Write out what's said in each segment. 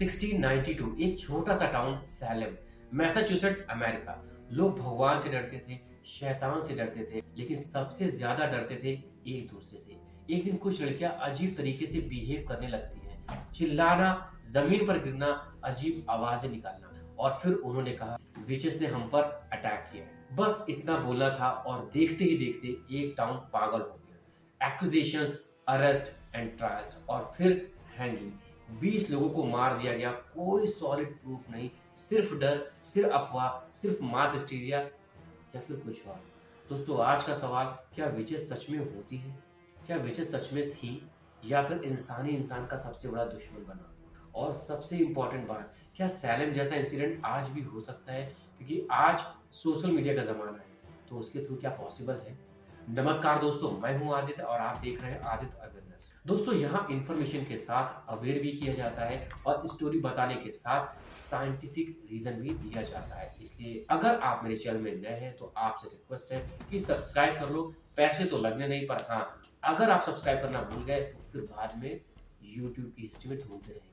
1692 एक छोटा सा टाउन सैलेम, मैसाचुसेट, अमेरिका। लोग भगवान से डरते थे, शैतान से डरते थे, लेकिन सबसे ज्यादा डरते थे एक दूसरे से। एक दिन कुछ लड़कियां अजीब तरीके से बिहेव करने लगती हैं, चिल्लाना, जमीन पर गिरना, अजीब आवाजें निकालना, और फिर उन्होंने कहा विचेस ने हम पर अटैक किया है। बस इतना बोलना था और देखते ही देखते एक टाउन पागल हो गया। एक्यूजेशंस, अरेस्ट एंड ट्रायल्स, और फिर हैंगिंग। 20 लोगों को मार दिया गया, कोई सॉलिड प्रूफ नहीं, सिर्फ डर, सिर्फ अफवाह, सिर्फ मास हिस्टीरिया, या फिर कुछ और। दोस्तों, आज का सवाल, क्या विचेस सच में होती है? क्या विचेस सच में थी, या फिर इंसानी इंसान का सबसे बड़ा दुश्मन बना? और सबसे इंपॉर्टेंट बात, क्या सैलेम जैसा इंसिडेंट आज भी हो सकता है? क्योंकि आज सोशल मीडिया का जमाना है, तो उसके थ्रू क्या पॉसिबल है? नमस्कार दोस्तों, मैं हूं आदित्य और आप देख रहे हैं आदित्य अवेयरनेस। दोस्तों, यहाँ इंफॉर्मेशन के साथ अवेयर भी किया जाता है और स्टोरी बताने के साथ साइंटिफिक रीजन भी दिया जाता है। इसलिए अगर आप मेरे चैनल में नए हैं तो आपसे रिक्वेस्ट है कि सब्सक्राइब कर लो। पैसे तो लगने नहीं, पर हाँ, अगर आप सब्सक्राइब करना भूल गए तो फिर बाद में यूट्यूब की हिस्ट्री में ढूंढते रहेंगे।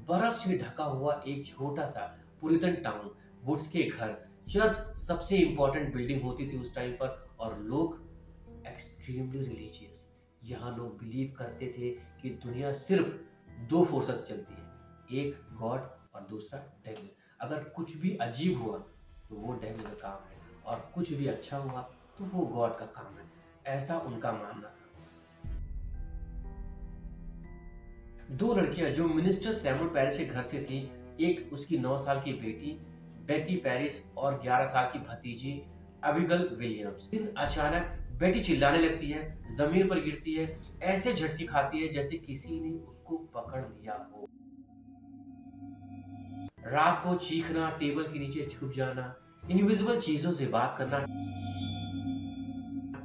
बर्फ से ढका हुआ एक छोटा सा पुरितन टाउन, वुड्स के घर, चर्च सबसे इंपॉर्टेंट बिल्डिंग होती थी उस टाइम पर, और लोग एक्सट्रीमली रिलीजियस। यहाँ लोग बिलीव करते थे कि दुनिया सिर्फ दो फोर्सेस चलती है, एक गॉड और दूसरा डेविल। अगर कुछ भी अजीब हुआ तो वो डेविल का काम है, और कुछ भी अच्छा हुआ तो वो गॉड का काम है। ऐसा उनका मानना था। दो लड़कियां जो मिनिस्टर सैमुअल पेरिस के घर से थी, एक उसकी 9 साल की बेटी बेटी पेरिस और 11 साल की भतीजी अबिगल विलियम्स। दिन अचानक बेटी चिल्लाने लगती है, जमीन पर गिरती है, ऐसे झटके खाती है जैसे किसी ने उसको पकड़ लिया हो। रात को चीखना, टेबल के नीचे छुप जाना, इनविजिबल चीजों से बात करना।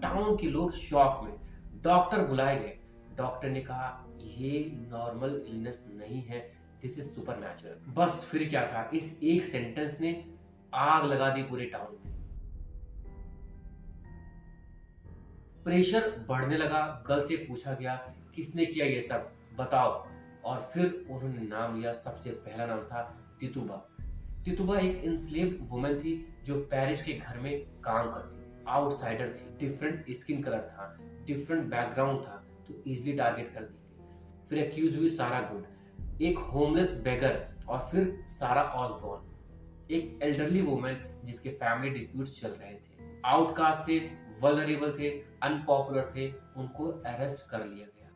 टाउन के लोग शॉक में। डॉक्टर बुलाए गए। डॉक्टर ने कहा ये नॉर्मल इलनेस नहीं है, दिस इज सुपरनैचुरल। बस फिर क्या था, इस एक सेंटेंस ने आग लगा दी पूरे टाउन में। प्रेशर बढ़ने लगा। गर्ल से पूछा गया किसने किया ये सब, बताओ। और फिर उन्होंने नाम लिया। सबसे पहला नाम था तितुबा। तितुबा एक इंस्लेव्ड वुमन थी जो पेरिस के घर में काम करती, आउटसाइडर थी, डिफरेंट स्किन कलर था, डिफरेंट बैकग्राउंड था, तो इजीली टारगेट कर दी गई। फिर एक्यूज हुई सारा गुड, एक होमलेस बेगर, और फिर सारा ऑसबॉर्न, एक एल्डरली वुमन जिसके फैमिली डिस्प्यूट्स चल रहे थे। आउटकास्ट थे, वल्नरेबल थे, अनपॉपुलर थे, उनको अरेस्ट कर लिया गया।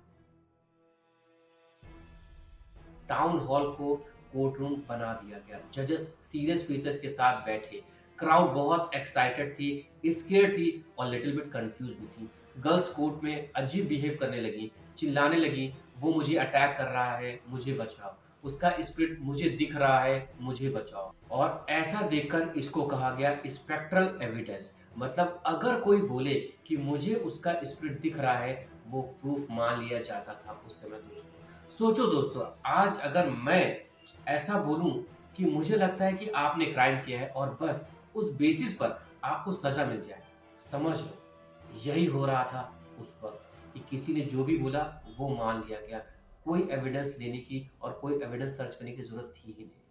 टाउन हॉल को कोर्ट रूम बना दिया गया। जजेस सीरियस फेसेस के साथ बैठे। क्राउड बहुत एक्साइटेड थी, स्केर्ड थी और लिटिल बिट कंफ्यूज भी थी। गर्ल्स कोर्ट में अजीब बिहेव करने लगी, चिल्लाने लगी, वो मुझे अटैक कर रहा है, मुझे बचाओ, उसका स्पिरिट मुझे दिख रहा है, मुझे बचाओ। और ऐसा देखकर इसको कहा गया स्पेक्ट्रल एविडेंस। मतलब अगर कोई बोले कि मुझे उसका स्पिरिट दिख रहा है, वो प्रूफ मान लिया जाता था उस समय। दोस्तों सोचो, दोस्तों आज अगर मैं ऐसा बोलूं कि मुझे लगता है कि आपने क्राइम किया है, और बस उस बेसिस पर आपको सजा मिल जाए, समझ लो यही हो रहा था उस वक्त, कि किसी ने जो भी बोला वो मान लिया गया। कोई एविडेंस लेने की और कोई एविडेंस सर्च करने की जरूरत थी ही नहीं।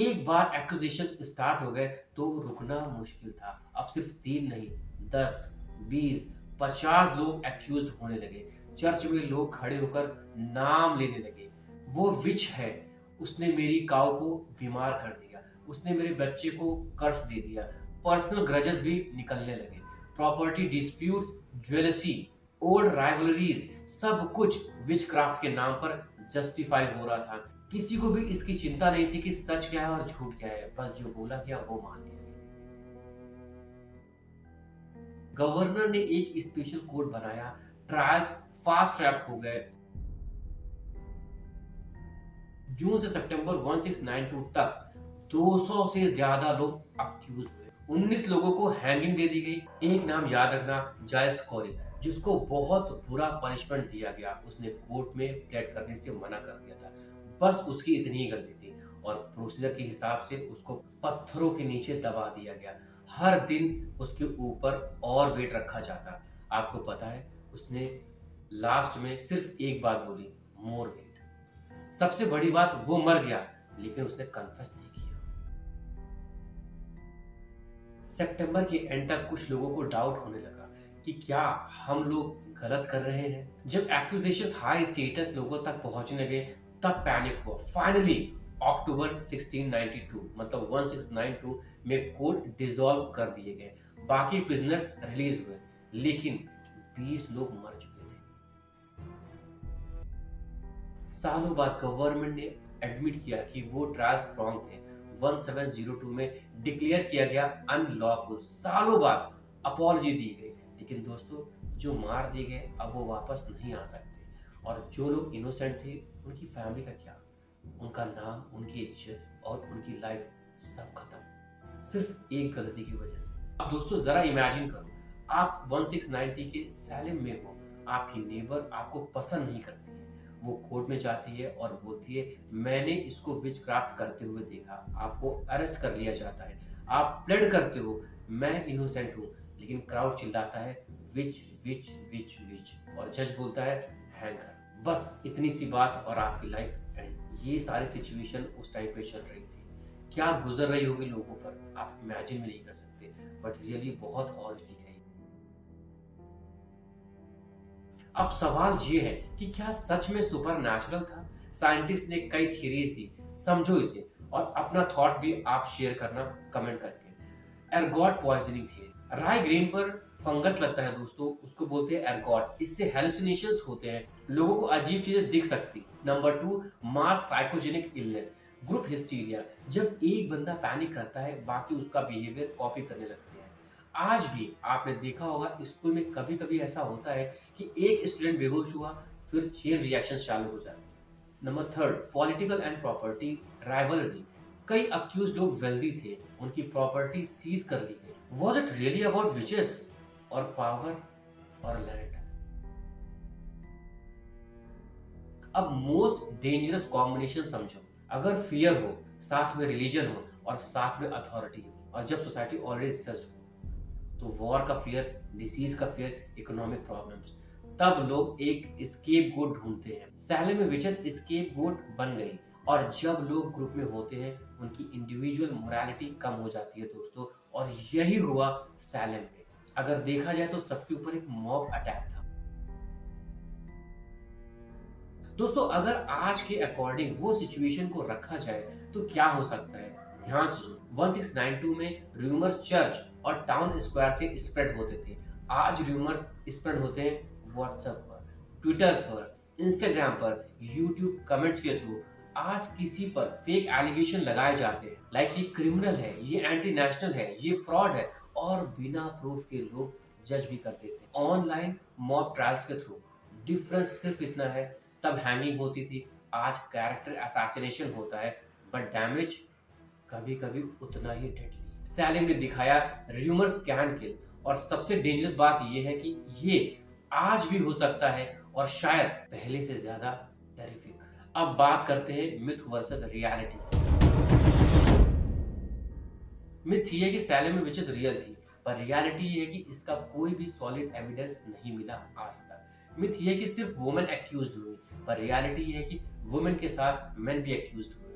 एक बार एक्यूजेशंस स्टार्ट हो गए तो रुकना मुश्किल था। अब सिर्फ 3 नहीं, 10, 20, 50 लोग एक्यूज्ड होने लगे। चर्च में लोग खड़े होकर नाम लेने लगे। वो विच है, उसने मेरी काऊ को बीमार कर दिया, उसने मेरे बच्चे को कर्ज दे दिया। पर्सनल ग्रजेस भी निकलने लगे। प्रॉपर्टी डिस्प्यूट्स, ज्वेलसी, ओल्ड राइवलरीज, सब कुछ विचक्राफ्ट के नाम पर जस्टिफाई हो रहा था। किसी को भी इसकी चिंता नहीं थी कि सच क्या है और झूठ क्या है, बस जो बोला गया वो मान लिया। गवर्नर ने एक स्पेशल कोड बनाया, ट्रायल्स फास्ट ट्रैक हो गए। जून से सितंबर 1692 तक 200 से ज्यादा लोग अक्यूज हुए। 19 लोगों को हैंगिंग दे दी गई। एक नाम याद रखना, जाइल्स कॉरी, जिसको बहुत बुरा पनिशमेंट दिया गया। उसने कोर्ट में प्लेड करने से मना कर दिया था, बस उसकी इतनी ही गलती थी। और प्रोसीजर के हिसाब से उसको पत्थरों के नीचे दबा दिया गया। हर दिन उसके ऊपर और वेट रखा जाता। आपको पता है उसने लास्ट में सिर्फ एक बात बोली, मोर वेट। सबसे बड़ी बात, वो मर गया लेकिन उसने कन्फेस नहीं किया। सितंबर के एंड तक कुछ लोगों को डाउट होने लगा कि क्या हम लोग गलत कर रहे हैं। जब एक्यूजेशंस हाई स्टेटस लोगों तक पहुंचने लगे तब पैनिक हुआ। फाइनली अक्टूबर 1692 मतलब 1692 में कोर्ट डिसॉल्व कर दिए गए। बाकी प्रिजनर्स रिलीज हुए लेकिन 20 लोग मर चुके थे। सालों बाद गवर्नमेंट ने एडमिट किया कि वो ट्रायल्स रॉन्ग थे। 1702 में डिक्लेयर किया गया अनलॉफुल। सालों बाद अपॉलजी दी गई लेकिन दोस्तों जो मार दिए गए अब वो वापस नहीं आ सकते। और जो लोग इनोसेंट थे उनकी फैमिली का क्या, उनका नाम, उनकी इज्जत और उनकी लाइफ सब खत्म सिर्फ एक गलती की वजह से। अब दोस्तों जरा इमेजिन करो, आप 1690 के सैलेम में हो, आपकी नेबर आपको पसंद नहीं करती है। वो कोर्ट में जाती है और बोलती है मैंने इसको विचक्राफ्ट करते हुए देखा। आपको अरेस्ट कर लिया जाता है। आप प्लेड करते हो मैं इनोसेंट हूँ लेकिन क्राउड चिल्लाता है विच विच विच विच और जज बोलता है हैंग कर। बस इतनी सी बात और आपकी लाइफ एंड। ये सारी सिचुएशन उस टाइम पे चल रही थी। क्या गुजर रही होगी लोगों पर आप इमेजिन भी नहीं कर सकते, बट रियली बहुत हॉरिफिक है। अब सवाल ये है कि क्या सच में सुपर नेचुरल था। साइंटिस्ट ने कई थियरीज दी, समझो इसे और अपना थॉट भी आप शेयर करना कमेंट करके। एर्गॉट पॉइजनिंग थी। राई ग्रेन पर फंगस लगता है दोस्तों, उसको बोलते हैं एर्गॉट। इससे हेलुसिनेशंस होते हैं, लोगों को अजीब चीजें दिख सकती। नंबर 2, मास साइकोजेनिक इलनेस, ग्रुप हिस्टीरिया। जब एक बंदा पैनिक करता है बाकी उसका बिहेवियर कॉपी करने लगते हैं। आज भी आपने देखा होगा स्कूल में कभी कभी ऐसा होता है कि एक स्टूडेंट बेहोश हुआ फिर चेन रिएक्शन चालू हो जाते हैं। Number 3, political and property rivalry. कई अक्यूज लोग वेल्दी थे, उनकी प्रॉपर्टी सीज कर ली गई। Was it really about witches और पावर और लैंड? अब मोस्ट डेंजरस कॉम्बिनेशन समझो, अगर फियर हो, साथ में रिलीजन हो और साथ में अथॉरिटी हो, और जब सोसाइटी ऑलरेडी स्ट्रेस्ड हो तो वॉर का फियर, डिसीज का फियर, इकोनॉमिक प्रॉब्लम्स, तब लोग एक एस्केप गोट ढूंढते हैं। सैलेम में विचेस एस्केप गोट बन गई और जब लोग ग्रुप में होते हैं उनकी इंडिविजुअल मोरालिटी कम हो जाती है दोस्तों, और यही हुआ सैलेम में। अगर देखा जाए तो सबके ऊपर एक मॉब अटैक था दोस्तों। अगर आज के अकॉर्डिंग वो सिचुएशन को रखा जाए तो क्या हो सकता है, ध्यान से सुनो। 1692 में रूमर्स चर्च और टाउन स्क्वायर से स्प्रेड होते थे। आज रूमर्स स्प्रेड होते हैं व्हाट्सएप पर, ट्विटर पर, इंस्टाग्राम पर, यूट्यूब कमेंट्स के थ्रू। आज किसी पर फेक एलिगेशन लगाए जाते हैं, लाइक ये क्रिमिनल है, ये एंटी नेशनल है, ये फ्रॉड है, और बिना प्रूफ के लोग जज भी कर देते हैं ऑनलाइन मॉब ट्रायल्स के थ्रू। डिफरेंस सिर्फ इतना है, तब हैंगिंग होती थी, आज कैरेक्टर असैसिनेशन होता है, बट डैमेज कभी कभी उतना ही डेडली। सैलेम ने दिखाया रूमर्स कैन किल, और सबसे डेंजरस बात यह है कि ये आज भी हो सकता है और शायद पहले से ज्यादा टेरिफिक। अब बात करते हैं मिथ वर्सेस रियलिटी। मिथ ये है कि सैलेम में विचेस रियल थी, पर रियलिटी ये है कि इसका कोई भी सॉलिड एविडेंस नहीं मिला आज तक। मिथ ये है कि सिर्फ वुमेन एक्यूज्ड हुई, पर रियलिटी ये है कि वुमेन के साथ मेन भी एक्यूज्ड हुए।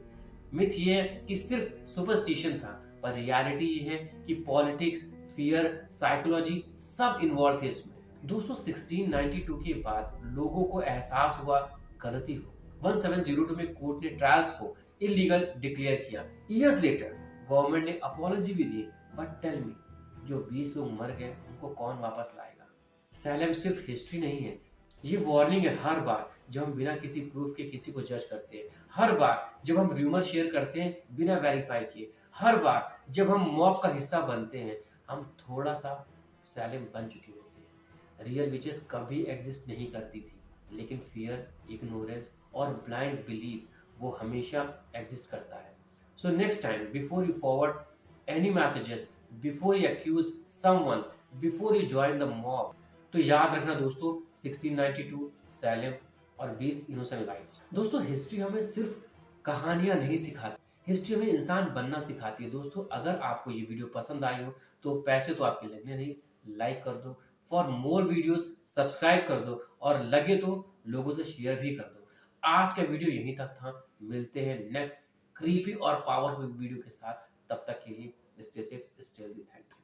मिथ ये है कि सिर्फ सुपरस्टिशन था, पर रियलिटी ये है कि पॉलिटिक्स, फियर, साइकोलॉजी सब इन्वॉल्व थे इसमें। दोस्तों 1692 के बाद लोगों को एहसास हुआ गलती हो। 1702 में कोर्ट ने ट्रायल्स को इलीगल डिक्लेयर किया। इयर्स लेटर गवर्नमेंट ने अपॉलॉजी भी दी, बट टेल मी जो 20 लोग मर गए उनको कौन वापस लाएगा? सैलेम सिर्फ हिस्ट्री नहीं है, ये वार्निंग है। हर बार जब हम बिना किसी प्रूफ के किसी को जज करते हैं, हर बार जब हम रूमर शेयर करते हैं बिना वेरीफाई किए, हर बार जब हम मॉब का हिस्सा बनते हैं, हम थोड़ा सा सैलेम बन चुके होते हैं। रियल विचेस कभी एग्जिस्ट नहीं करती थी, लेकिन फियर, इग्नोरेंस और ब्लाइंड बिलीफ वो हमेशा एग्जिस्ट करता है। So next time before you forward any messages, before you accuse someone, before you join the mob, तो याद रखना दोस्तों 1692, सैलेम और 20 इनोसेंट लाइव्स। दोस्तों हिस्ट्री हमें सिर्फ कहानियां नहीं सिखाती, हिस्ट्री में इंसान बनना सिखाती है। दोस्तों, अगर आपको ये वीडियो पसंद आई हो तो पैसे तो आपके लगने नहीं, लाइक कर दो। फॉर मोर वीडियोस सब्सक्राइब कर दो और लगे तो लोगों से शेयर भी कर दो। आज का वीडियो यहीं तक था। मिलते हैं नेक्स्ट क्रीपी और पावरफुल वीडियो के साथ। तब तक के लिए stay safe, stay healthy. Thank you.